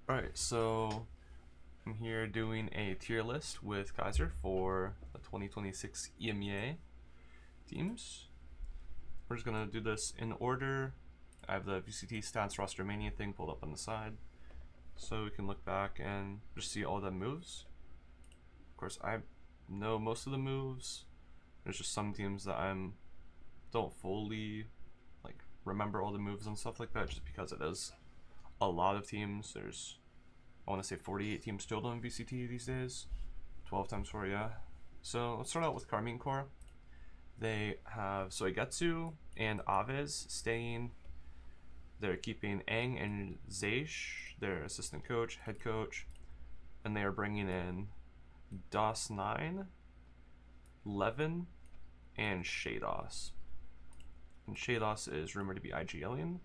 Alright, so I'm here doing a tier list with Kaiser for the 2026 EMEA teams. We're just gonna do this in order. I have the VCT stats roster mania thing pulled up on the side, so we can look back and just see all the moves. Of course, I know most of the moves. There's just some teams that don't fully like remember all the moves and stuff like that, just because it is a lot of teams. There's I want to say 48 teams total in VCT these days. 12 times 4, yeah. So let's start out with Karmine Core. They have Soigetsu and Aves staying. They're keeping Aang and Zeish, their assistant coach, head coach, and they are bringing in DOS9, Levin, and Shados. And Shados is rumored to be IG Alien.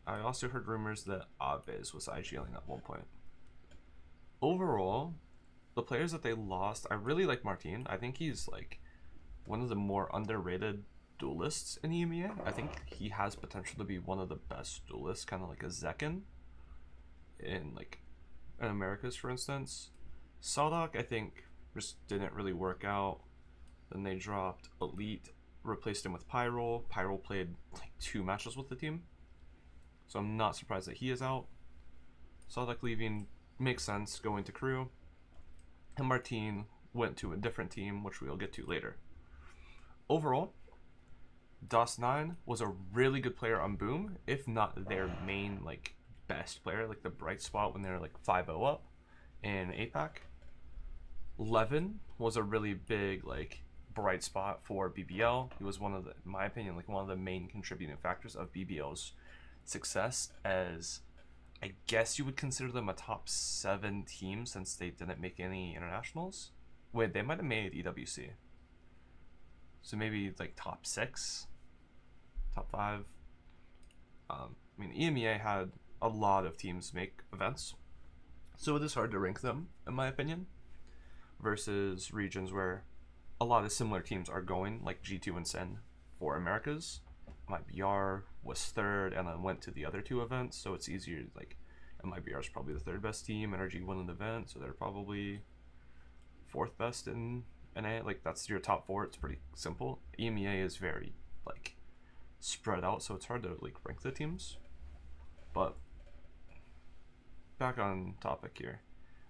I also heard rumors that Aves was IG Alien at one point. Overall, the players that they lost, I really like Martin. I think he's like one of the more underrated duelists in EMEA. I think he has potential to be one of the best duelists, kind of like a Zekken in Americas, for instance. Sadok, I think, just didn't really work out. Then they dropped Elite, replaced him with Pyro. Pyro played like 2 matches with the team, so I'm not surprised that he is out. Sadok leaving makes sense, going to crew. And Martin went to a different team, which we'll get to later. Overall, DOS9 was a really good player on Boom, if not their main best player, like the bright spot when they're like 5-0 up in APAC. Levin was a really big bright spot for BBL. He was one of the, in my opinion, one of the main contributing factors of BBL's success, as I guess you would consider them a top 7 team since they didn't make any internationals. Wait, they might have made EWC. So maybe top 6, top 5. I mean, EMEA had a lot of teams make events, so it is hard to rank them, in my opinion, versus regions where a lot of similar teams are going, like G2 and Sen for Americas. MyBR was 3rd and then went to the other 2 events, so it's easier. MyBR is probably the 3rd best team. NRG won an event, so they're probably 4th best in NA. That's your top 4. It's pretty simple. EMEA is very spread out, so it's hard to rank the teams. But back on topic here,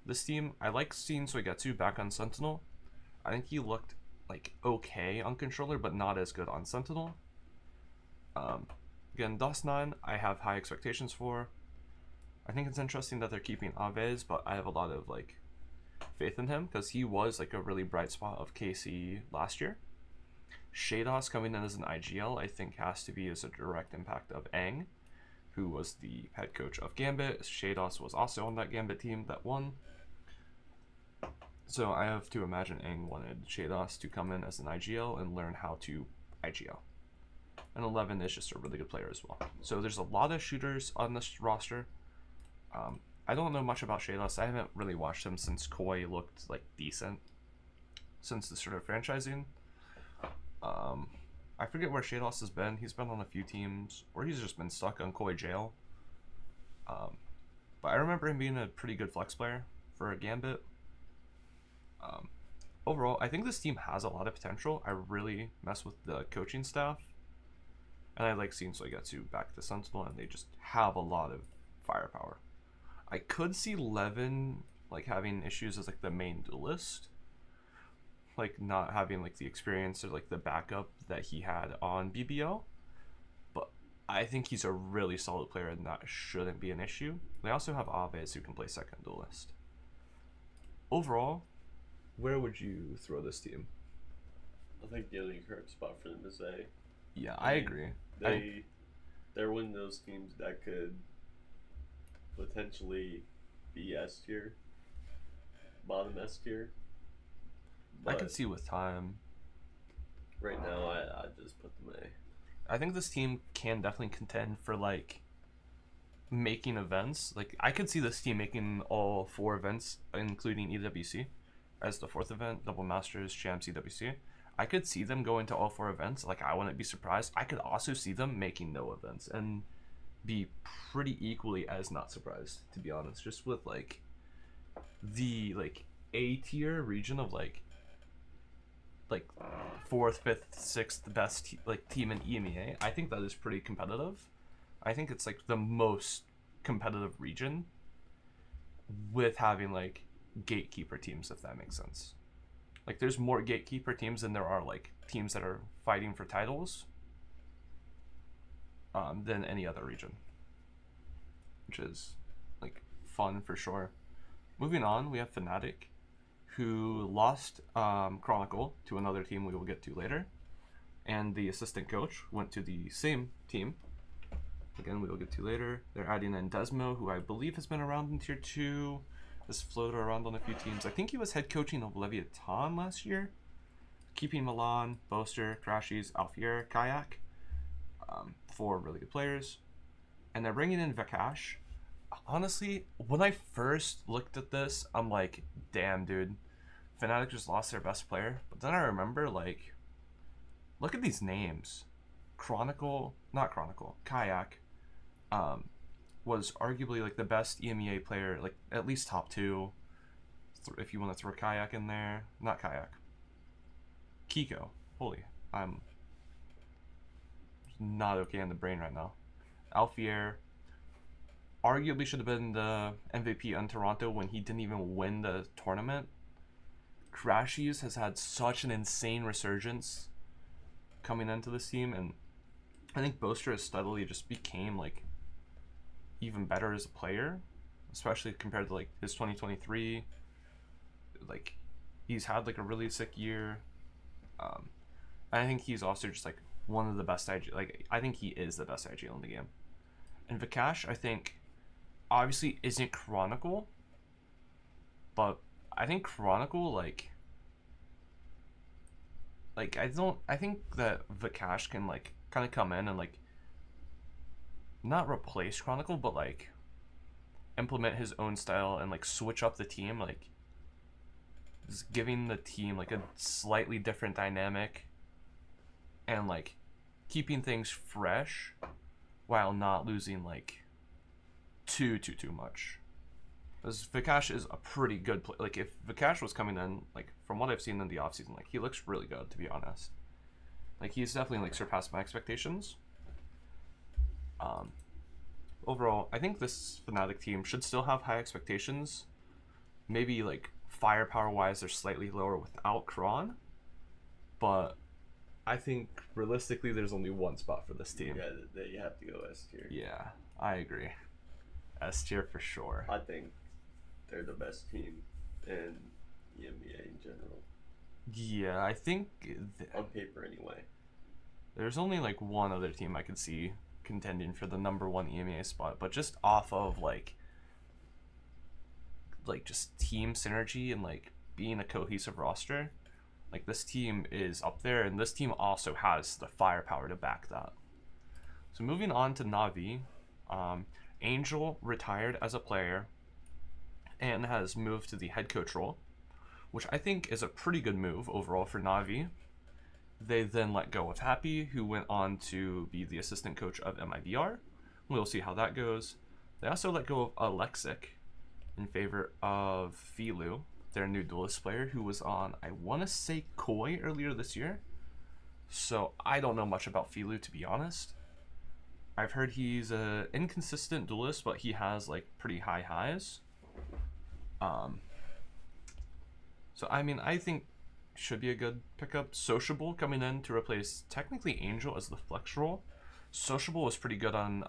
this team, I like seeing Soigetsu back on Sentinel. I think he looked okay on controller, but not as good on Sentinel. Again, DOS9, I have high expectations for. I think it's interesting that they're keeping Aves, but I have a lot of faith in him because he was a really bright spot of KC last year. Shados coming in as an IGL, I think has to be as a direct impact of Aang, who was the head coach of Gambit. Shados was also on that Gambit team that won. So I have to imagine Aang wanted Shados to come in as an IGL and learn how to IGL. And 11 is just a really good player as well. So there's a lot of shooters on this roster. I don't know much about Shados. I haven't really watched him since Koi looked decent since the start of franchising. I forget where Shados has been. He's been on a few teams, or he's just been stuck on Koi jail. But I remember him being a pretty good flex player for a Gambit. Overall, I think this team has a lot of potential. I really mess with the coaching staff, and I like seeing Soigetsu back to Sentinel, and they just have a lot of firepower. I could see Levin having issues as the main duelist, not having the experience or the backup that he had on BBL. But I think he's a really solid player, and that shouldn't be an issue. They also have Aves, who can play second duelist. Overall, where would you throw this team? I think the only correct spot for them is A. Yeah, I agree. They're one of those teams that could potentially be S tier, bottom S tier. I could see with time. Right now, I just put them A. I think this team can definitely contend for making events. I could see this team making all 4 events, including EWC, as the 4th event, Double Masters, Champs, EWC. I could see them going to all 4 events. I wouldn't be surprised. I could also see them making no events, and be pretty equally as not surprised, to be honest. Just with like the like A tier region of like fourth, fifth, sixth best like team in EMEA. I think that is pretty competitive. I think it's like the most competitive region with having like gatekeeper teams, if that makes sense. Like there's more gatekeeper teams than there are like teams that are fighting for titles than any other region, which is like fun for sure. Moving on, we have Fnatic, who lost Chronicle to another team we will get to later, and the assistant coach went to the same team. Again, we will get to later. They're adding in Desmo, who I believe has been around in Tier 2, has floated around on a few teams. I think he was head coaching of Leviathan last year, keeping Milan, Boaster, Crashies, Alfier, Kayak, 4 really good players. And they're bringing in Vakash. Honestly, when I first looked at this, I'm like, damn, dude, Fnatic just lost their best player. But then I remember, like, look at these names. Kayak, was arguably like the best EMEA player, like at least top 2, if you want to throw Kayak in there. Not Kayak. Kiko. Holy, I'm not okay in the brain right now. Alfier arguably should have been the MVP on Toronto when he didn't even win the tournament. Crashies has had such an insane resurgence coming into this team, and I think Boaster has steadily just became like even better as a player, especially compared to like his 2023. Like he's had like a really sick year. I think he's also just like one of the best IG. Like I think he is the best IGL in the game. And Vakash, I think, obviously isn't Chronicle, but I think Chronicle like I think that Vakash can like kind of come in and like not replace Chronicle, but like implement his own style and like switch up the team, like just giving the team like a slightly different dynamic and like keeping things fresh while not losing like too much. Because Vakash is a pretty good play. Like if Vakash was coming in, like from what I've seen in the offseason, like he looks really good, to be honest. Like he's definitely like surpassed my expectations. Overall, I think this Fnatic team should still have high expectations. Maybe like firepower wise, they're slightly lower without Kron, but I think realistically, there's only one spot for this team. Yeah, that you have to go S tier. Yeah, I agree. S tier for sure. I think they're the best team in EMEA in general. Yeah, I think on paper anyway. There's only like one other team I could see contending for the number 1 EMEA spot, but just off of like just team synergy and like being a cohesive roster, like this team is up there, and this team also has the firepower to back that. So moving on to Na'Vi, Angel retired as a player and has moved to the head coach role, which I think is a pretty good move overall for Na'Vi. They then let go of Happy, who went on to be the assistant coach of MIBR. We'll see how that goes. They also let go of Alexic in favor of Filu, their new duelist player, who was on, I want to say, Koi earlier this year. So I don't know much about Filu, to be honest. I've heard he's an inconsistent duelist, but he has like pretty high highs. So I mean, I think should be a good pickup. Sociable coming in to replace technically Angel as the flex role. Sociable was pretty good on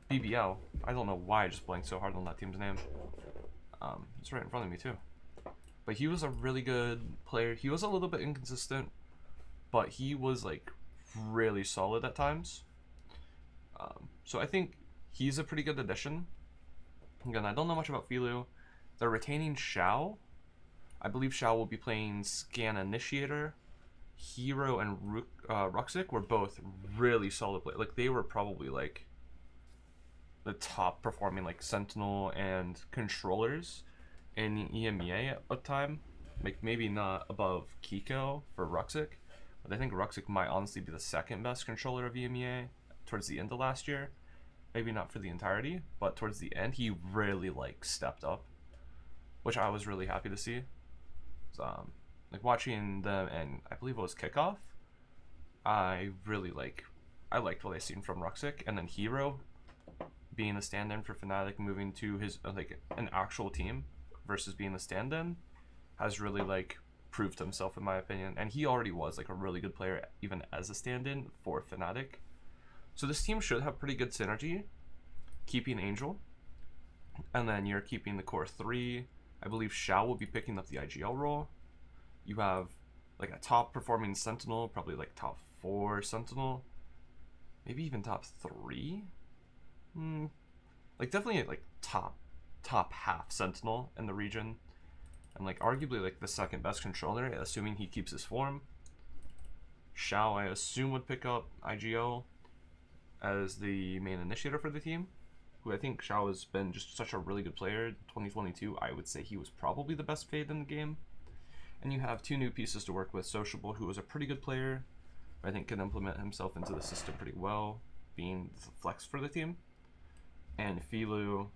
BBL. I don't know why I just blanked so hard on that team's name. It's right in front of me too. But he was a really good player. He was a little bit inconsistent, but he was like really solid at times. So I think he's a pretty good addition. Again, I don't know much about Filu. They're retaining Xiao. I believe Xiao will be playing Scan Initiator. Hero and Ruxic were both really solid players. Like they were probably like the top performing like Sentinel and controllers in EMEA at a time. Like maybe not above Kiko for Ruxic, But I think Ruxic might honestly be the second best controller of EMEA towards the end of last year. Maybe not for the entirety, but towards the end, he really like stepped up, which I was really happy to see. Like watching them, and I believe it was Kickoff. I liked what I seen from Ruxic, and then Hero being a stand-in for Fnatic, moving to his like an actual team versus being a stand-in, has really like proved himself in my opinion. And he already was like a really good player even as a stand-in for Fnatic. So this team should have pretty good synergy, keeping Angel, and then you're keeping the core three. I believe Shao will be picking up the IGL role. You have like a top performing Sentinel, probably like top 4 Sentinel, maybe even top 3. Like definitely like top half Sentinel in the region, and like arguably like the second best controller, assuming he keeps his form. Shao, I assume, would pick up IGL as the main initiator for the team, who I think Shao has been just such a really good player. 2022, I would say he was probably the best Fade in the game. And you have 2 new pieces to work with. Sociable, who was a pretty good player, I think can implement himself into the system pretty well, being the flex for the team. And Filu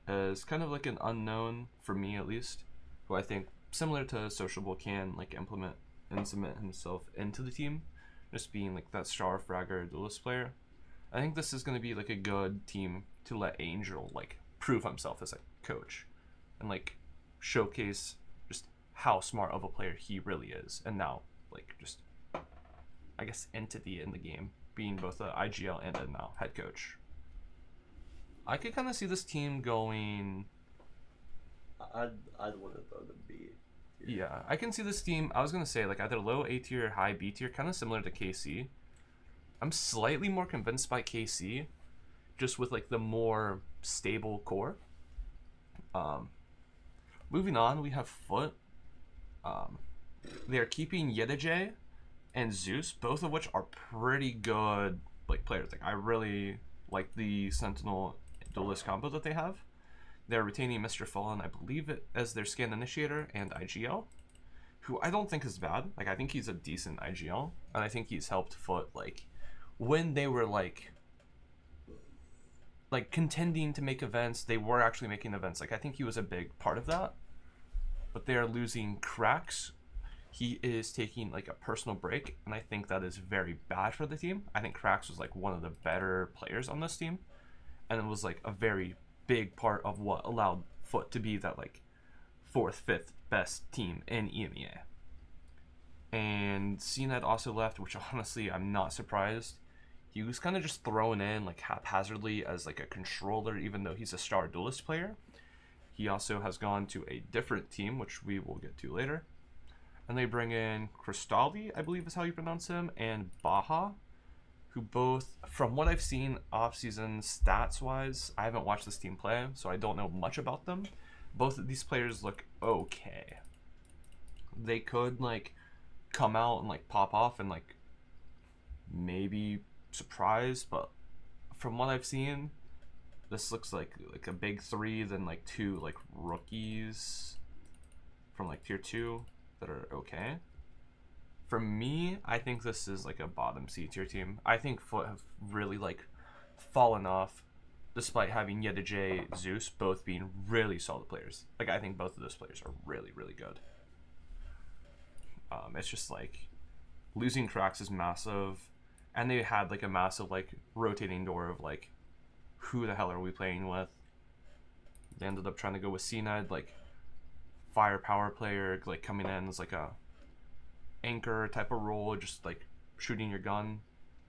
is kind of like an unknown, for me at least, who I think, similar to Sociable, can like implement and cement himself into the team, just being like that star fragger duelist player. I think this is going to be like a good team to let Angel like prove himself as a coach and like showcase just how smart of a player he really is, and now like just I guess entity in the game, being both a IGL and a now head coach. I could kind of see this team going. I'd want to throw the B. Yeah, I can see this team. I was gonna say like either low A tier, high B tier, kind of similar to KC. I'm slightly more convinced by KC, just with like the more stable core. Moving on, we have Foot. They're keeping Yedije and Zeus, both of which are pretty good like players. Like I really like the Sentinel duelist combo that they have. They're retaining Mr. Fallen, I believe, it as their scan initiator, and IGL, who I don't think is bad. Like I think he's a decent IGL, and I think he's helped Foot like when they were like contending to make events. They were actually making events. Like I think he was a big part of that. But they are losing Cracks. He is taking like a personal break, and I think that is very bad for the team. I think Cracks was like one of the better players on this team, and it was like a very big part of what allowed Foot to be that like 4th, 5th best team in EMEA. And CNED also left, which honestly I'm not surprised. He was kind of just thrown in like haphazardly as like a controller, even though he's a star duelist player. He also has gone to a different team, which we will get to later. And they bring in Cristalli, I believe is how you pronounce him, and Baja, who both, from what I've seen off-season stats-wise, I haven't watched this team play, so I don't know much about them. Both of these players look okay. They could like come out and like pop off and like maybe surprise, but from what I've seen, this looks like a big 3, then like 2 like rookies from like tier 2 that are okay. For me, I think this is like a bottom C tier team. I think Foot have really like fallen off, despite having Yedije, Zeus both being really solid players. Like I think both of those players are really, really good. It's just like losing Cracks is massive, and they had like a massive like rotating door of like, who the hell are we playing with? They ended up trying to go with CNED, like firepower player, like coming in as like a anchor type of role, just like shooting your gun.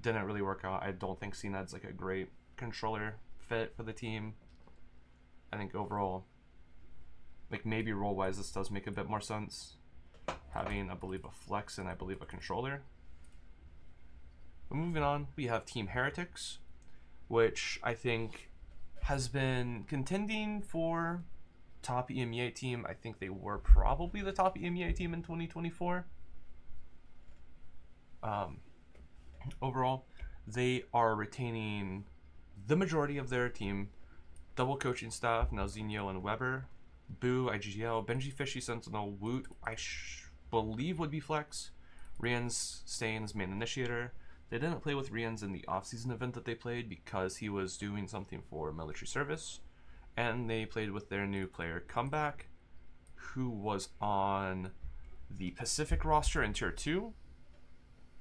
Didn't really work out. I don't think CNED's like a great controller fit for the team. I think overall, like maybe role wise, this does make a bit more sense, having I believe a flex and I believe a controller. But moving on, we have Team Heretics, which I think has been contending for top EMEA team. I think they were probably the top EMEA team in 2024. Overall, they are retaining the majority of their team, double coaching staff, Nalzinho and Weber, Boo, IGL, Benji Fishy, Sentinel, Woot, I believe would be flex, Rien's staying as main initiator. They didn't play with Rien's in the off-season event that they played because he was doing something for military service. And they played with their new player, Comeback, who was on the Pacific roster in Tier 2.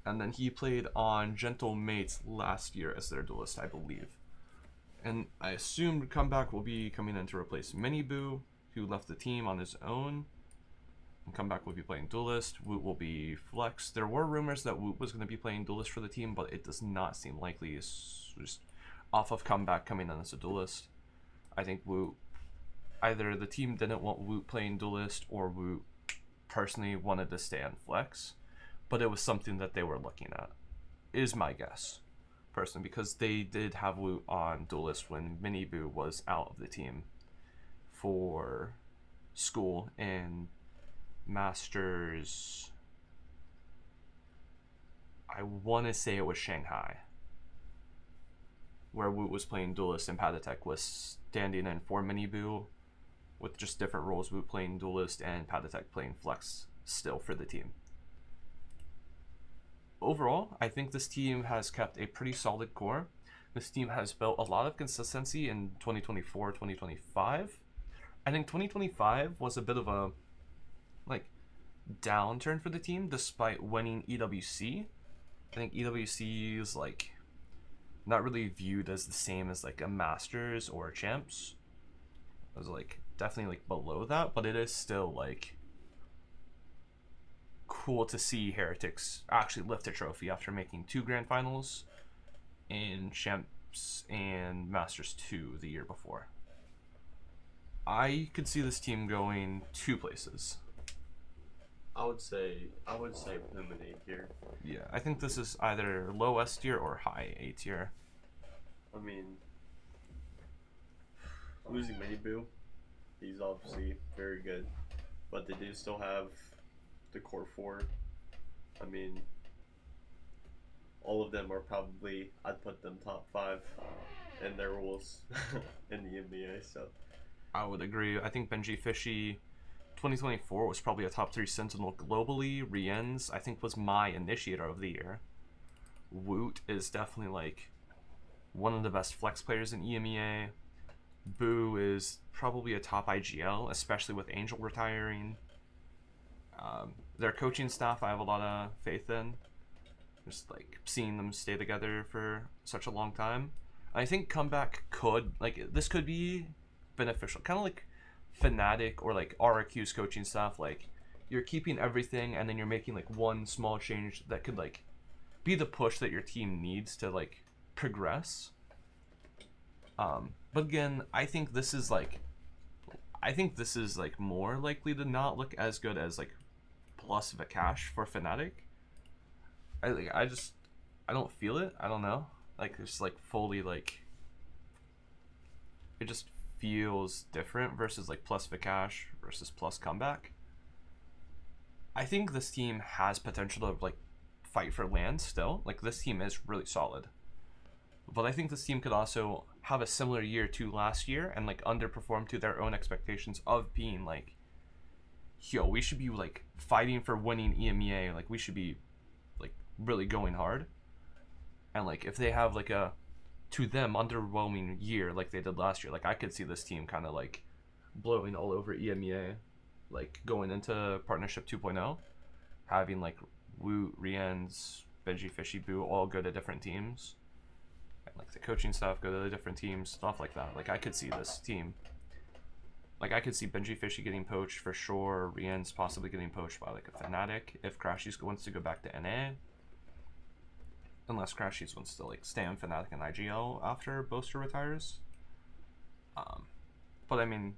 And then he played on Gentle Mates last year as their duelist, I believe. And I assume Comeback will be coming in to replace Miniboo, who left the team on his own. And Comeback will be playing Duelist. Woot will be Flex. There were rumors that Woot was going to be playing Duelist for the team, but it does not seem likely. It's just off of Comeback coming in as a Duelist. I think Woot, either the team didn't want Woot playing Duelist, or Woot personally wanted to stay on Flex. But it was something that they were looking at, is my guess, personally, because they did have Woot on Duelist when Miniboo was out of the team for school and Masters. I want to say it was Shanghai, where Woot was playing Duelist and Patatek was standing in for Miniboo with just different roles. Woot playing Duelist and Patatek playing Flex still for the team. Overall, I think this team has kept a pretty solid core. This team has built a lot of consistency in 2024, 2025. I think 2025 was a bit of a downturn for the team despite winning EWC. I think EWC is not really viewed as the same as a Masters or a Champs. It was definitely below that, but it is still cool to see Heretics actually lift a trophy after making 2 grand finals in Champs and Masters 2 the year before. I could see this team going 2 places. I would say eliminate here. Yeah, I think this is either low S tier or high A tier. I mean, losing Miniboo, he's obviously very good, but they do still have the core 4. I mean, all of them are probably, I'd put them top 5 in their roles in the NBA. So I would agree. I think Benji Fishy 2024 was probably a top 3 Sentinel globally. Rien's, I think, was my initiator of the year. Woot is definitely one of the best flex players in EMEA. Boo is probably a top IGL, especially with Angel retiring. Their coaching staff, I have a lot of faith in. Just seeing them stay together for such a long time. I think Comeback could, this could be beneficial. Kind of like Fnatic or RRQ's coaching staff. You're keeping everything and then you're making one small change that could be the push that your team needs to progress. But again, I think this is more likely to not look as good as plus Vakash for Fnatic. I don't feel it. I don't know. It's fully it just feels different versus plus Vakash versus plus Comeback. I think this team has potential to fight for land still. This team is really solid. But I think this team could also have a similar year to last year and underperform to their own expectations of being yo, we should be fighting for winning EMEA. We should be really going hard. And if they have a, to them, underwhelming year like they did last year, I could see this team kind of blowing all over EMEA, going into Partnership 2.0, having Woot, Rien's, Benji, Fishy, Boo all go to different teams, and the coaching staff go to the different teams, stuff like that. I could see this team. I could see Benji Fishy getting poached for sure. Rien's possibly getting poached by a Fnatic if Crashies wants to go back to NA. Unless Crashies wants to stay on Fnatic and IGL after Boaster retires. But I mean,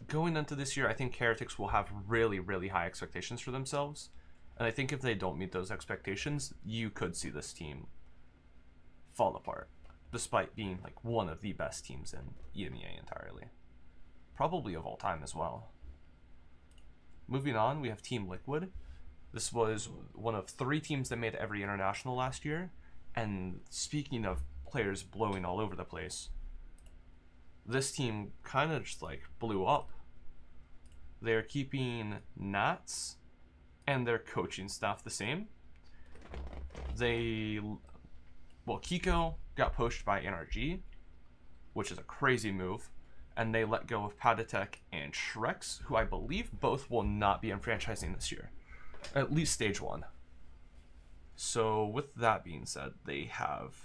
going into this year, I think Heretics will have really, really high expectations for themselves. And I think if they don't meet those expectations, you could see this team fall apart, despite being one of the best teams in EMEA entirely. Probably of all time as well. Moving on, we have Team Liquid. This was one of 3 teams that made every international last year. And speaking of players blowing all over the place, this team kind of just blew up. They're keeping Nats, and their coaching staff the same. Kiko got poached by NRG, which is a crazy move, and they let go of Padatek and Shrex, who I believe both will not be enfranchising this year, at least stage 1. So with that being said, they have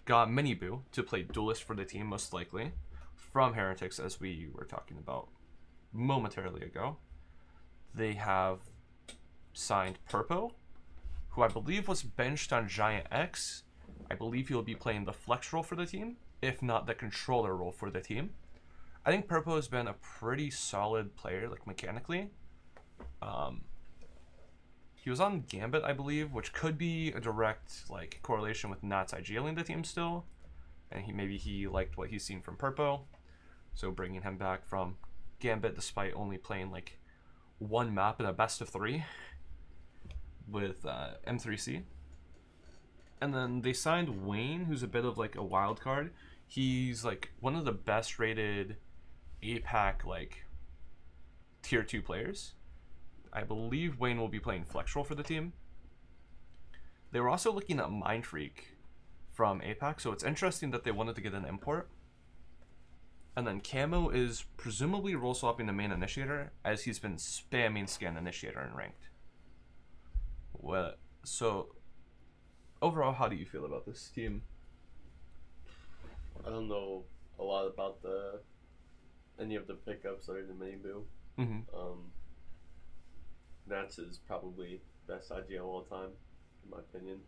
got Miniboo to play Duelist for the team, most likely, from Heretics, as we were talking about momentarily ago. They have signed Purpo, who I believe was benched on Giant X. I believe he'll be playing the flex role for the team, if not the controller role for the team. I think Purpo has been a pretty solid player, like mechanically. He was on Gambit, I believe, which could be a direct like correlation with Nats IGLing the team still, and maybe he liked what he's seen from Purpo, so bringing him back from Gambit despite only playing like one map in a best of 3 with M3C. And then they signed Wayne, who's a bit of like a wild card. He's like one of the best rated APAC like tier 2 players. I believe Wayne will be playing flex role for the team. They were also looking at Mind Freak from APAC, so it's interesting that they wanted to get an import. And then Camo is presumably role swapping the main initiator, as he's been spamming scan initiator in ranked. So overall, how do you feel about this team? I don't know a lot about any of the pickups other than Miniboo. Mm-hmm. Nats is probably best IGL all time, in my opinion.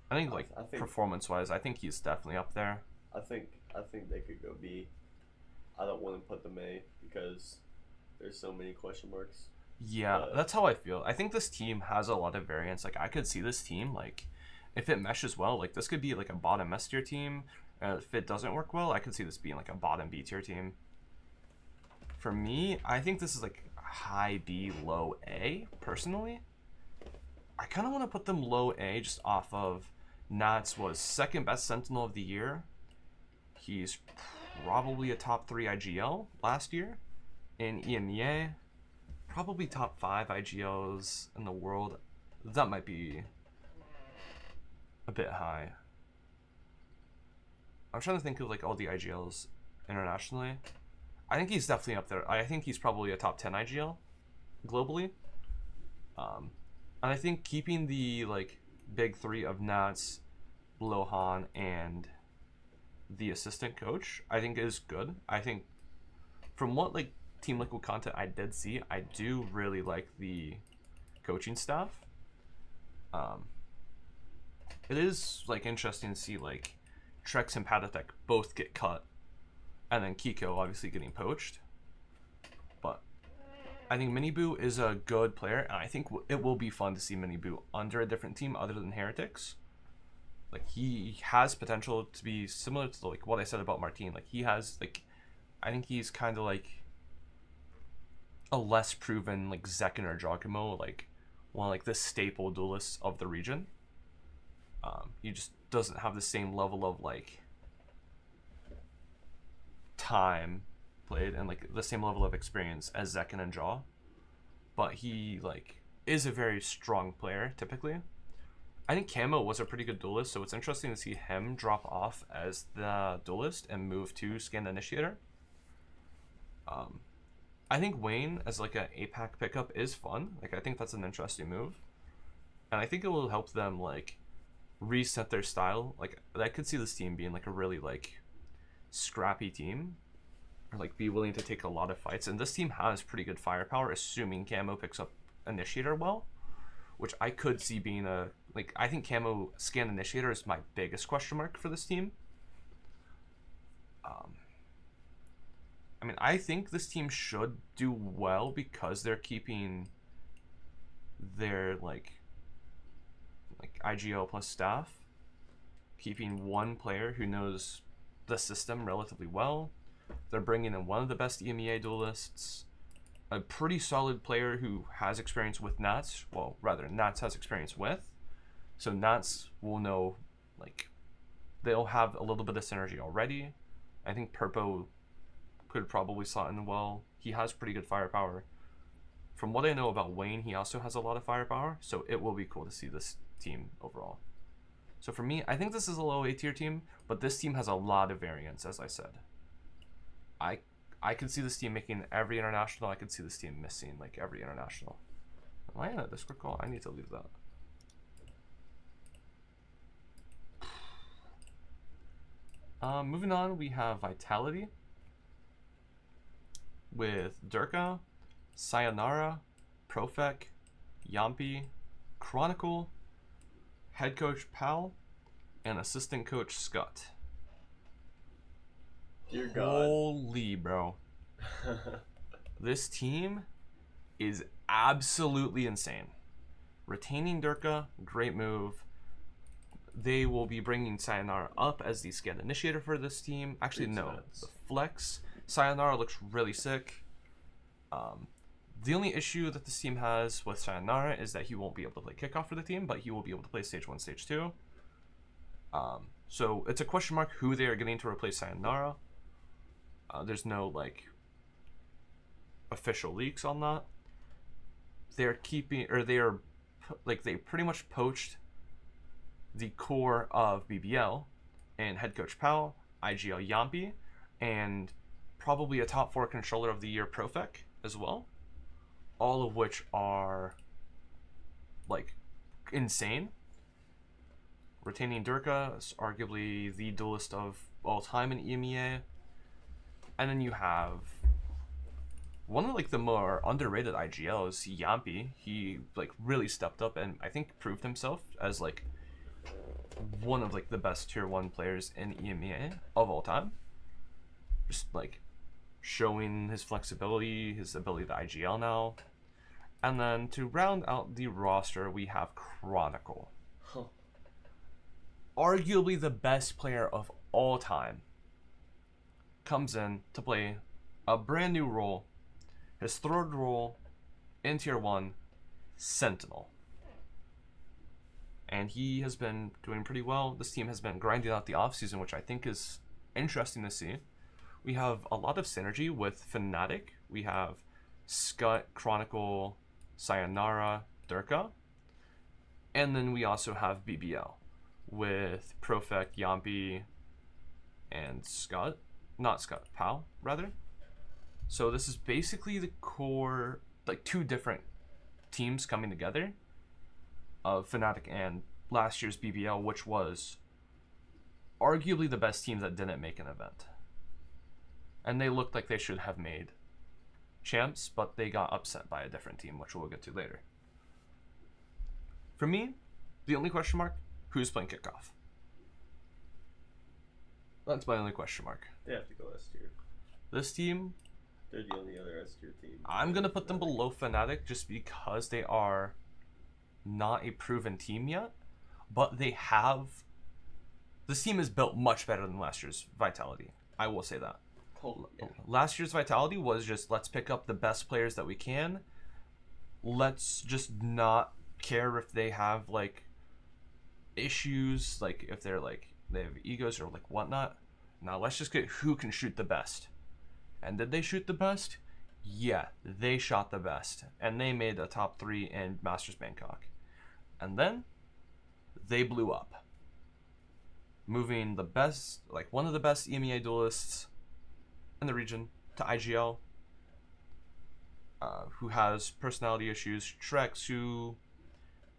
I think performance-wise, I think he's definitely up there. I think they could go B. I don't want to put them A because there's so many question marks. Yeah, that's how I feel. I think this team has a lot of variance. Like, I could see this team, like, if it meshes well, like, this could be, like, a bottom S tier team. If it doesn't work well, I could see this being, like, a bottom B tier team. For me, I think this is, like, high B, low A, personally. I kind of want to put them low A just off of Nats was second best Sentinel of the year. He's probably a top 3 IGL last year in EMEA. Probably top 5 IGLs in the world. That might be a bit high. I'm trying to think of like all the IGLs internationally. I think he's definitely up there. I think he's probably a top 10 IGL globally. And I think keeping the like big 3 of Nats, Lohan, and the assistant coach, I think is good. I think from what like Team Liquid content I did see, I do really like the coaching staff. It is like interesting to see like Trex and Padatek both get cut, and then Kiko obviously getting poached. But I think Miniboo is a good player, and I think it will be fun to see Miniboo under a different team other than Heretics. Like he has potential to be similar to like what I said about Martin. Like he has like, I think he's kind of like a less proven like Zekin or Giacomo, like one of like the staple duelists of the region. He just doesn't have the same level of like time played and like the same level of experience as Zekin and Jaw, but he like is a very strong player typically. I think Camo was a pretty good duelist, so it's interesting to see him drop off as the duelist and move to Scan Initiator. I think Wayne as like an APAC pickup is fun. Like I think that's an interesting move, and I think it will help them like reset their style. Like I could see this team being like a really like scrappy team, or like be willing to take a lot of fights. And this team has pretty good firepower, assuming Camo picks up Initiator well, which I could see being a like. I think Camo Scan Initiator is my biggest question mark for this team. I mean, I think this team should do well because they're keeping their like IGO plus staff, keeping one player who knows the system relatively well. They're bringing in one of the best EMEA duelists, a pretty solid player who has experience with Nats. Well, rather, Nats has experience with. So Nats will know, like, they'll have a little bit of synergy already. I think Purpo could probably slot in well. He has pretty good firepower. From what I know about Wayne, he also has a lot of firepower, so it will be cool to see this team overall. So for me, I think this is a low A tier team, but this team has a lot of variance, as I said. I could see this team making every international. I could see this team missing like every international. Am I in a Discord call? I need to leave that. Moving on, we have Vitality with Durka, Sayonara, Profek, Yampi, Chronicle, head coach Pal, and assistant coach Scott. Dear God. Holy bro. This team is absolutely insane. Retaining Durka, great move. They will be bringing Sayonara up as the scan initiator for this team. Actually, no. The flex. Sayonara looks really sick. The only issue that this team has with Sayonara is that he won't be able to play kickoff for the team, but he will be able to play stage 1, stage 2. So it's a question mark who they are getting to replace Sayonara. There's no like official leaks on that. They're keeping, or they are like, they pretty much poached the core of BBL and head coach Pal, IGL Yampi, and probably a top 4 controller of the year Profek as well. All of which are like insane. Retaining Durka is arguably the duelist of all time in EMEA. And then you have one of like the more underrated IGLs, Yampi. He like really stepped up and I think proved himself as like one of like the best tier 1 players in EMEA of all time. Just like showing his flexibility, his ability to IGL now. And then to round out the roster, we have Chronicle. Arguably the best player of all time. Comes in to play a brand new role. His third role in tier 1, Sentinel. And he has been doing pretty well. This team has been grinding out the offseason, which I think is interesting to see. We have a lot of synergy with Fnatic. We have Scut, Chronicle, Sayonara, Durka. And then we also have BBL with Profek, Yampi, and Scott. Not Scott, Pal, rather. So this is basically the core, like 2 different teams coming together of Fnatic and last year's BBL, which was arguably the best team that didn't make an event. And they looked like they should have made champs, but they got upset by a different team, which we'll get to later. For me, the only question mark, who's playing kickoff? That's my only question mark. They have to go S tier. This team, They're the only other S tier team. I'm going to put them below Fnatic just because they are not a proven team yet, but they have... This team is built much better than last year's Vitality. I will say that. Yeah. Last year's Vitality was just, let's pick up the best players that we can. Let's just not care if they have, like, issues, like, if they're, like, they have egos or, like, whatnot. Now, let's just get who can shoot the best. And did they shoot the best? Yeah, they shot the best. And they made a top 3 in Masters Bangkok. And then, they blew up. Moving the best, like, one of the best EMEA duelists in the region to IGL, who has personality issues. Trex, who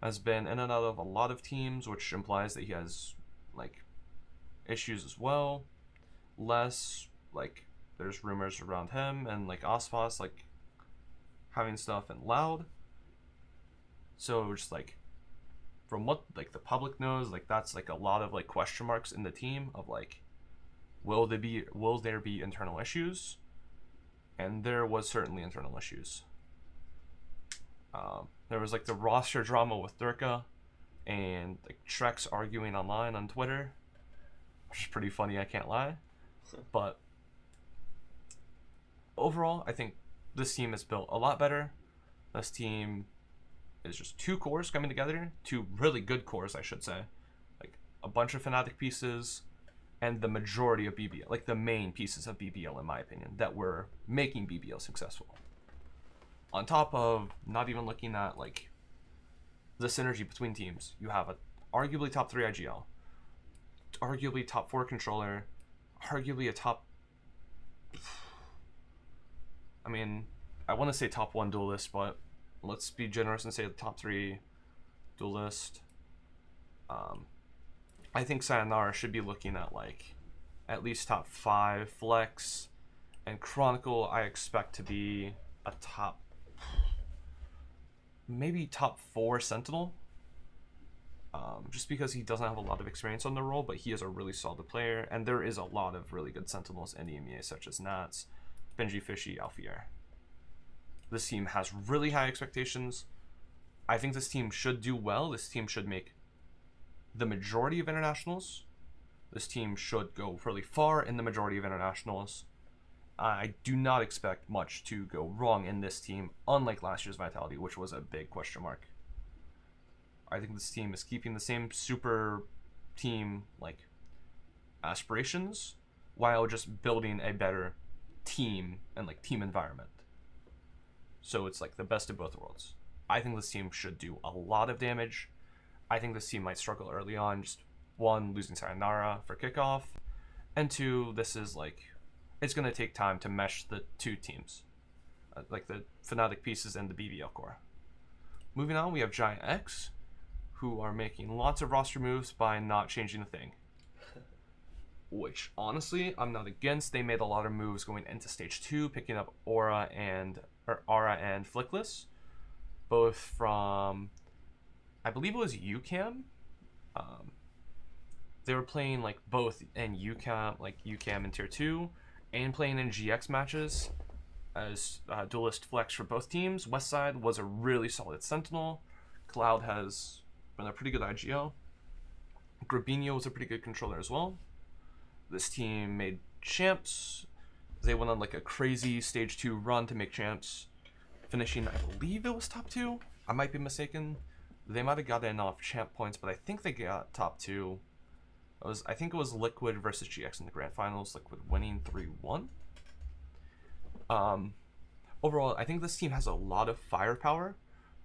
has been in and out of a lot of teams, which implies that he has like issues as well. Less, like, there's rumors around him, and like Ospas like having stuff and Loud. So just like from what like the public knows, like that's like a lot of like question marks in the team of like, will there be internal issues? And there was certainly internal issues. There was like the roster drama with Durka and like Trex arguing online on Twitter, which is pretty funny, I can't lie. But overall, I think this team is built a lot better. This team is just 2 cores coming together, 2 really good cores, I should say. Like a bunch of Fnatic pieces, and the majority of BBL, like the main pieces of BBL, in my opinion, that were making BBL successful. On top of not even looking at like the synergy between teams, you have a arguably top 3 IGL, arguably top 4 controller, arguably a top, I mean, I want to say top 1 duelist, but let's be generous and say the top 3 duelist. I think Sayonara should be looking at like at least top 5 flex, and Chronicle I expect to be a top, maybe top 4 Sentinel. Just because he doesn't have a lot of experience on the role, but he is a really solid player, and there is a lot of really good Sentinels in EMEA, such as Nats, Benji Fishy, Alfier. This team has really high expectations. I think this team should do well. This team should make the majority of internationals. This team should go really far in the majority of internationals. I do not expect much to go wrong in this team, unlike last year's Vitality, which was a big question mark. I think this team is keeping the same super team like aspirations while just building a better team and like team environment. So it's like the best of both worlds. I think this team should do a lot of damage. I think this team might struggle early on, just 1, losing Sayonara for kickoff, and 2, this is like, it's going to take time to mesh the 2 teams, like the Fnatic pieces and the BBL core. Moving on, we have Giant X, who are making lots of roster moves by not changing a thing. Which, honestly, I'm not against. They made a lot of moves going into Stage 2, picking up Aura and Flickless, both from, I believe it was UCAM. They were playing like both in UCAM, like UCAM in Tier 2, and playing in GX matches as duelist flex for both teams. Westside was a really solid Sentinel. Cloud has been a pretty good IGL. Grabinho was a pretty good controller as well. This team made champs. They went on like a crazy Stage 2 run to make champs, finishing, I believe it was top 2. I might be mistaken. They might have gotten off champ points, but I think they got top 2. I think it was Liquid versus GX in the grand finals, Liquid winning 3-1. Overall, I think this team has a lot of firepower.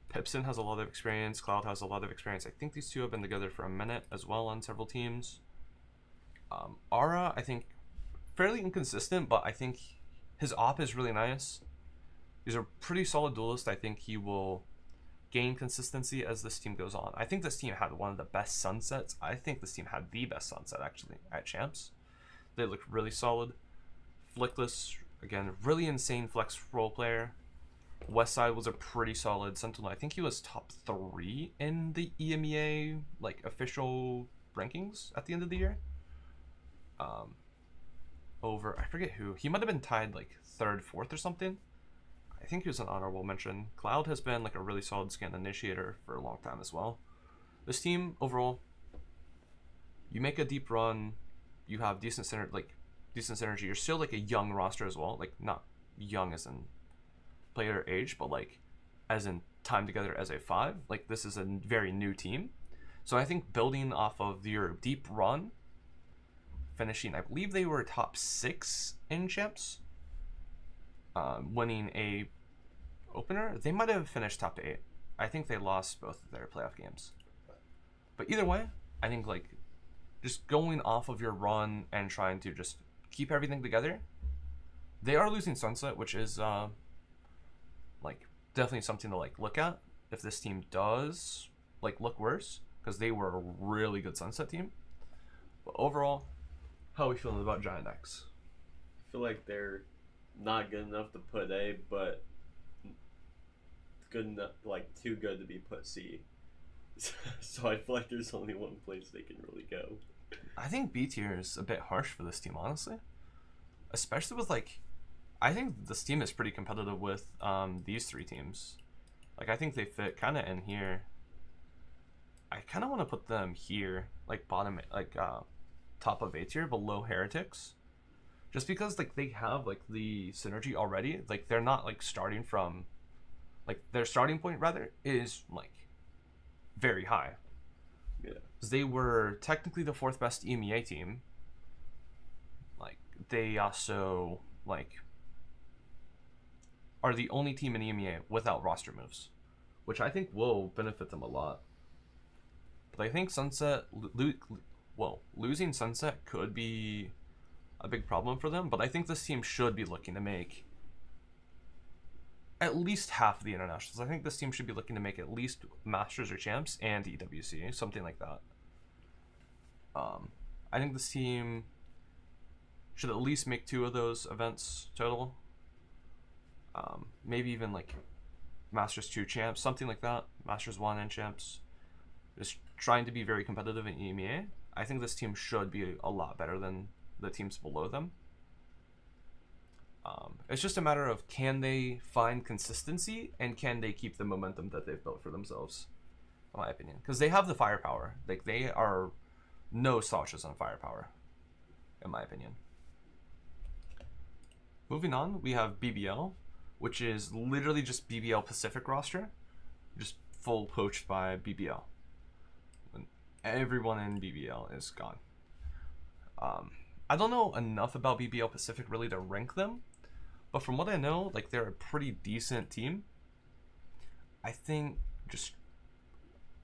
Pipson has a lot of experience. Cloud has a lot of experience. I think these two have been together for a minute as well on several teams. Aura, I think, fairly inconsistent, but I think his op is really nice. He's a pretty solid duelist. I think he will gain consistency as this team goes on. I think this team had one of the best sunsets. I think this team had the best sunset, actually, at champs. They look really solid. Flickless, again, really insane flex role player. Westside was a pretty solid Sentinel. I think he was top 3 in the EMEA like official rankings at the end of the year. Over, I forget who. He might have been tied like 3rd, 4th or something. I think he was an honorable mention. Cloud has been like a really solid scan initiator for a long time as well. This team overall, you make a deep run, you have decent synergy. You're still like a young roster as well, like not young as in player age, but like as in time together as a 5. Like this is a very new team. So I think building off of your deep run, finishing, I believe they were top 6 in champs, winning a opener. They might have finished top 8. I think they lost both of their playoff games. But either way, I think like just going off of your run and trying to just keep everything together. They are losing Sunset, which is like definitely something to like look at if this team does like look worse, because they were a really good Sunset team. But overall, how are we feeling about Giant X? I feel like they're not good enough to put A, but good enough, like too good to be put C. So I feel like there's only one place they can really go. I think B tier is a bit harsh for this team, honestly. Especially with like, I think this team is pretty competitive with these 3 teams. Like I think they fit kind of in here. I kind of want to put them here, like bottom, like top of A tier, below Heretics, just because like they have like the synergy already. Like they're not like starting from, like their starting point rather is like very high. Yeah. They were technically the 4th best EMEA team, they also like are the only team in EMEA without roster moves, which I think will benefit them a lot. But I think Sunset, losing Sunset could be a big problem for them. But I think this team should be looking to make at least half of the internationals. I think this team should be looking to make at least Masters or Champs and EWC, something like that. I think this team should at least make 2 of those events total. Maybe even like Masters 2 Champs, something like that. Masters 1 and Champs. Just trying to be very competitive in EMEA. I think this team should be a lot better than the teams below them. It's just a matter of, can they find consistency and can they keep the momentum that they've built for themselves, in my opinion. Because they have the firepower. Like, they are no slouches on firepower, in my opinion. Moving on, we have BBL, which is literally just BBL Pacific roster, just full poached by BBL. And everyone in BBL is gone. I don't know enough about BBL Pacific really to rank them, but from what I know, like, they're a pretty decent team. I think just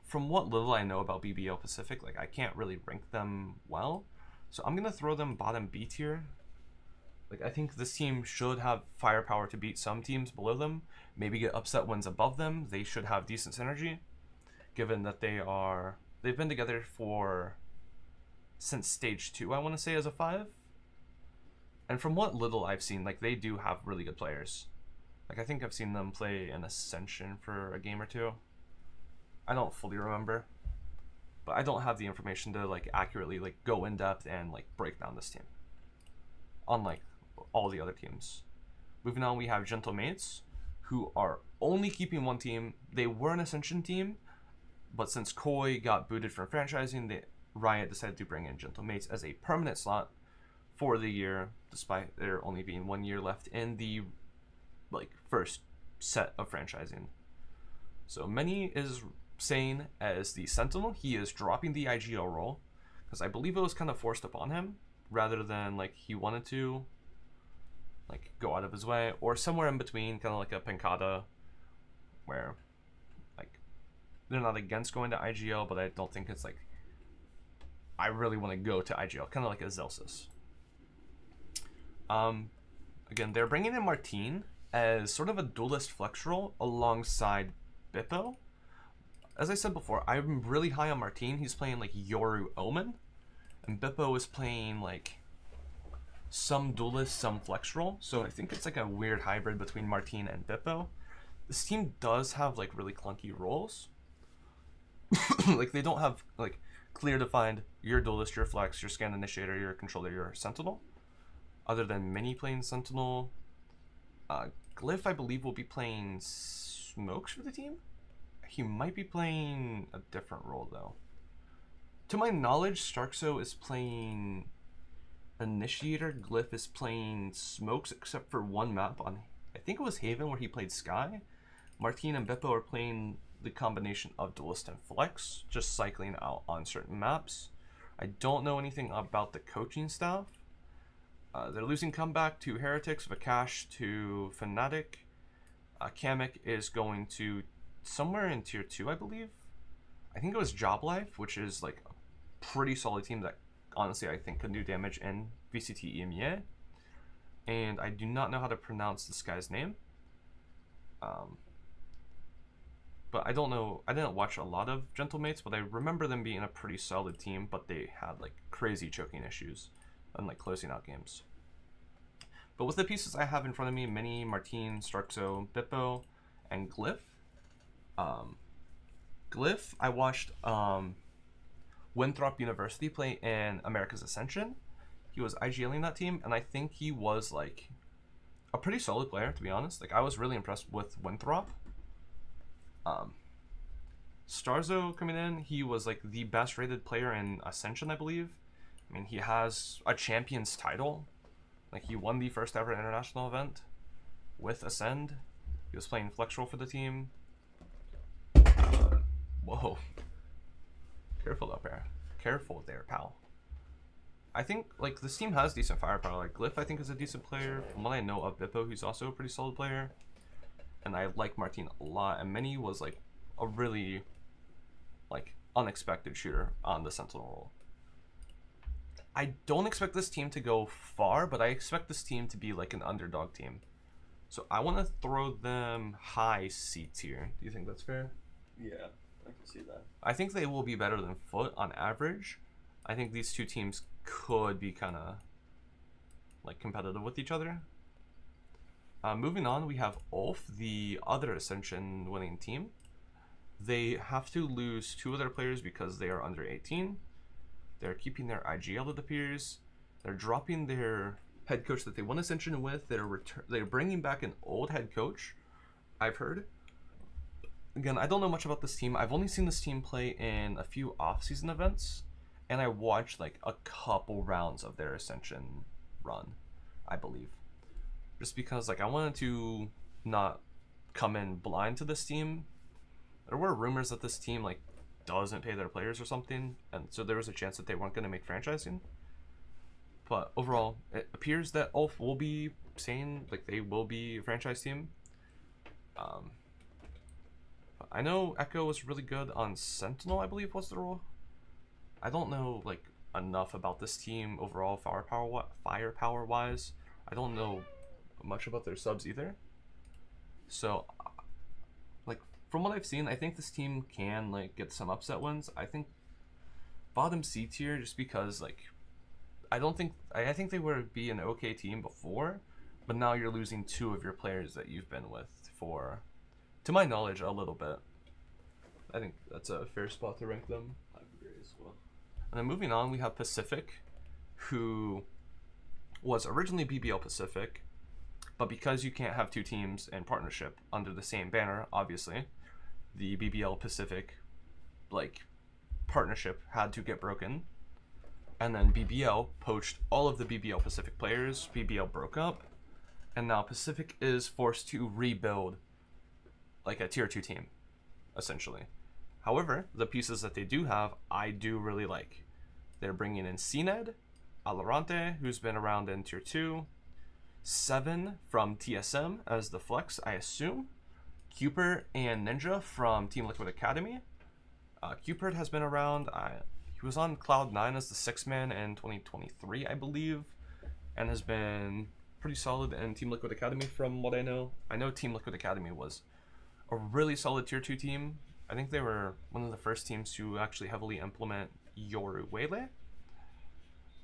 from what little I know about BBL Pacific, like, I can't really rank them well. So I'm gonna throw them bottom B tier. Like, I think this team should have firepower to beat some teams below them, maybe get upset wins above them. They should have decent synergy, given that they've been together since stage 2, I want to say, as a 5. And from what little I've seen, like, they do have really good players. Like, I think I've seen them play in Ascension for a game or 2. I don't fully remember, but I don't have the information to, like, accurately, like, go in depth and, like, break down this team, unlike all the other teams. Moving on, we have Gentle Mates, who are only keeping one team. They were an Ascension team, but since Koi got booted from franchising, Riot decided to bring in Gentle Mates as a permanent slot for the year, despite there only being 1 year left in the, like, first set of franchising. So Many is saying, as the Sentinel, he is dropping the IGL role, because I believe it was kind of forced upon him, rather than, like, he wanted to, like, go out of his way, or somewhere in between, kind of like a Pincata, where, like, they're not against going to IGL, but I don't think it's like, I really want to go to IGL, kind of like a Zelsis. Again, they're bringing in Martine as sort of a duelist flex role alongside Bippo. As I said before, I'm really high on Martine. He's playing, like, Yoru Omen, and Bippo is playing, like, some duelist, some flex role. So I think it's like a weird hybrid between Martine and Bippo. This team does have, like, really clunky roles. Like, they don't have, like, clear defined, you're duelist, you're flex, you're scan initiator, you're controller, you're sentinel. Other than Mini playing sentinel, Glyph, I believe, will be playing smokes for the team. He might be playing a different role, though. To my knowledge, Starkso is playing initiator, Glyph is playing smokes, except for one map on, I think it was Haven, where he played Sky. Martine and Beppo are playing the combination of duelist and flex, just cycling out on certain maps. I don't know anything about the coaching staff. They're losing Comeback to Heretics, Vakash to Fnatic. Kamek is going to somewhere in tier 2, I believe. I think it was Job Life, which is, like, a pretty solid team that, honestly, I think could do damage in VCT EMEA. And I do not know how to pronounce this guy's name. But I don't know, I didn't watch a lot of Gentle Mates, but I remember them being a pretty solid team, but they had, like, crazy choking issues and, like, closing out games. But with the pieces I have in front of me, Mini, Martine, Starkso, Bippo, and Glyph. Glyph, I watched Winthrop University play in America's Ascension. He was IGLing that team, and I think he was, like, a pretty solid player, to be honest. Like, I was really impressed with Winthrop. Starzo coming in, he was, like, the best rated player in Ascension, I believe. I mean, he has a champion's title. Like, he won the first ever international event with Ascend. He was playing flex role for the team. Whoa. Careful up there. Careful there, pal. I think like this team has decent firepower. Like Glyph, I think is a decent player. From what I know of Bippo, he's also a pretty solid player, and I like Martin a lot. And Mini was like a really like unexpected shooter on the Sentinel role. I don't expect this team to go far, but I expect this team to be like an underdog team. So I want to throw them high C tier. Do you think that's fair? Yeah, I can see that. I think they will be better than Foot on average. I think these two teams could be kind of like competitive with each other. Moving on, we have Ulf, the other Ascension winning team. They have to lose 2 of their players because they are under 18. They're keeping their IGL, it appears. They're dropping their head coach that they won Ascension with. They're bringing back an old head coach, I've heard. Again, I don't know much about this team. I've only seen this team play in a few off-season events, and I watched like a couple rounds of their Ascension run, I believe. Just because like I wanted to not come in blind to this team. There were rumors that this team like doesn't pay their players or something, and so there was a chance that they weren't going to make franchising. But overall, it appears that Ulf will be saying like they will be a franchise team. I know Echo was really good on Sentinel, I believe was the role. I don't know like enough about this team overall firepower wise. I don't know much about their subs either. So like from what I've seen, I think this team can like get some upset wins. I think bottom C tier just because like I think they would be an okay team before, but now you're losing 2 of your players that you've been with for, to my knowledge, a little bit. I think that's a fair spot to rank them. I agree as well. And then moving on, we have Pacific, who was originally BBL Pacific, but because you can't have 2 teams in partnership under the same banner, obviously, the BBL Pacific like partnership had to get broken. And then BBL poached all of the BBL Pacific players. BBL broke up, and now Pacific is forced to rebuild like a tier 2 team, essentially. However, the pieces that they do have, I do really like. They're bringing in CNED, Alorante, who's been around in tier 2, 7 from TSM as the flex, I assume, Cupid and Ninja from Team Liquid Academy. Cupid has been around. He was on Cloud9 as the 6-man in 2023, I believe, and has been pretty solid in Team Liquid Academy from what I know. I know Team Liquid Academy was a really solid tier 2 team. I think they were one of the first teams to actually heavily implement Yoru Wele.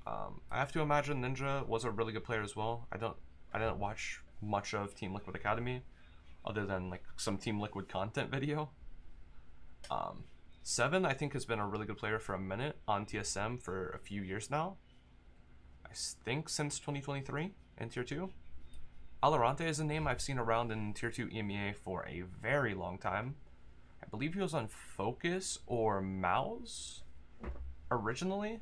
I have to imagine Ninja was a really good player as well. I didn't watch much of Team Liquid Academy other than like some Team Liquid content video. 7, I think, has been a really good player for a minute on TSM for a few years now. I think since 2023 in Tier 2. Alorante is a name I've seen around in Tier 2 EMEA for a very long time. I believe he was on Focus or Mouse originally,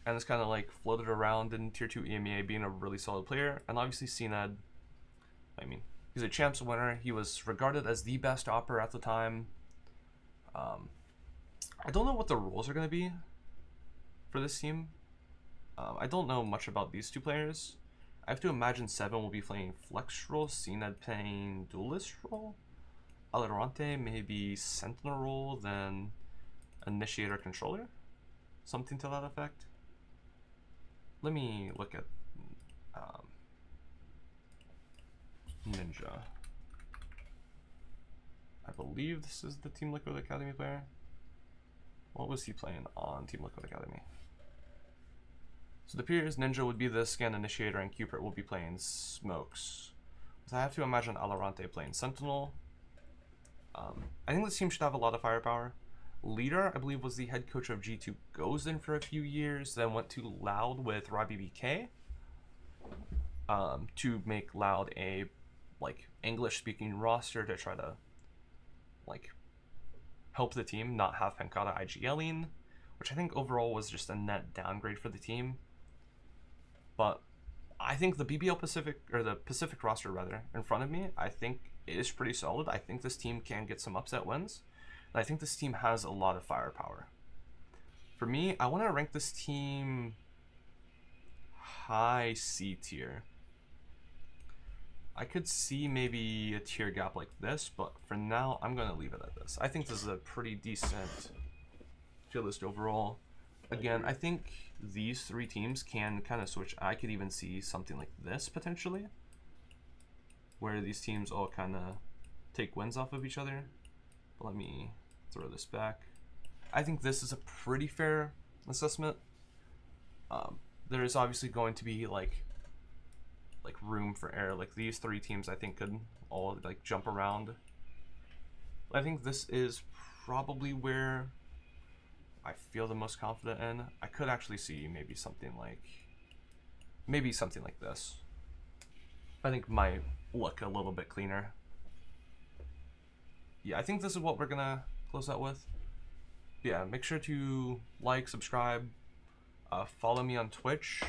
and it's kind of like floated around in Tier 2 EMEA being a really solid player. And obviously CNED, I mean, he's a champs winner. He was regarded as the best opper at the time. I don't know what the rules are going to be for this team. I don't know much about these 2 players. I have to imagine 7 will be playing flex role, CNED playing duelist role, Alorante maybe sentinel role, then initiator controller, something to that effect. Let me look at Ninja. I believe this is the Team Liquid Academy player. What was he playing on Team Liquid Academy? So it appears Ninja would be the scan initiator and Cupid will be playing Smokes. So I have to imagine Alorante playing Sentinel. I think this team should have a lot of firepower. Leader, I believe, was the head coach of G2 Gozen for a few years, then went to Loud with Robbie BK to make Loud a like English-speaking roster to try to like help the team not have Pancata IGLing, which I think overall was just a net downgrade for the team. But I think the BBL Pacific, or the Pacific roster rather, in front of me, I think it is pretty solid. I think this team can get some upset wins, and I think this team has a lot of firepower. For me, I want to rank this team high C tier. I could see maybe a tier gap like this, but for now, I'm going to leave it at this. I think this is a pretty decent tier list overall. Again, I think these three teams can kind of switch. I could even see something like this potentially, where these teams all kind of take wins off of each other. But let me throw this back. I think this is a pretty fair assessment. There is obviously going to be like room for error. Like these three teams I think could all like jump around. I think this is probably where I feel the most confident in. I could actually see maybe something like this. I think might look a little bit cleaner. Yeah, I think this is what we're gonna close out with. Yeah, make sure to like, subscribe, follow me on Twitch,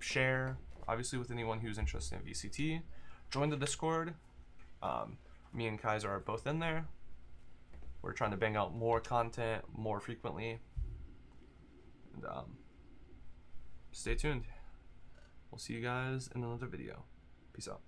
share, obviously with anyone who's interested in VCT. Join the Discord. Me and Kaiser are both in there. We're trying to bang out more content more frequently. And stay tuned. We'll see you guys in another video. Peace out.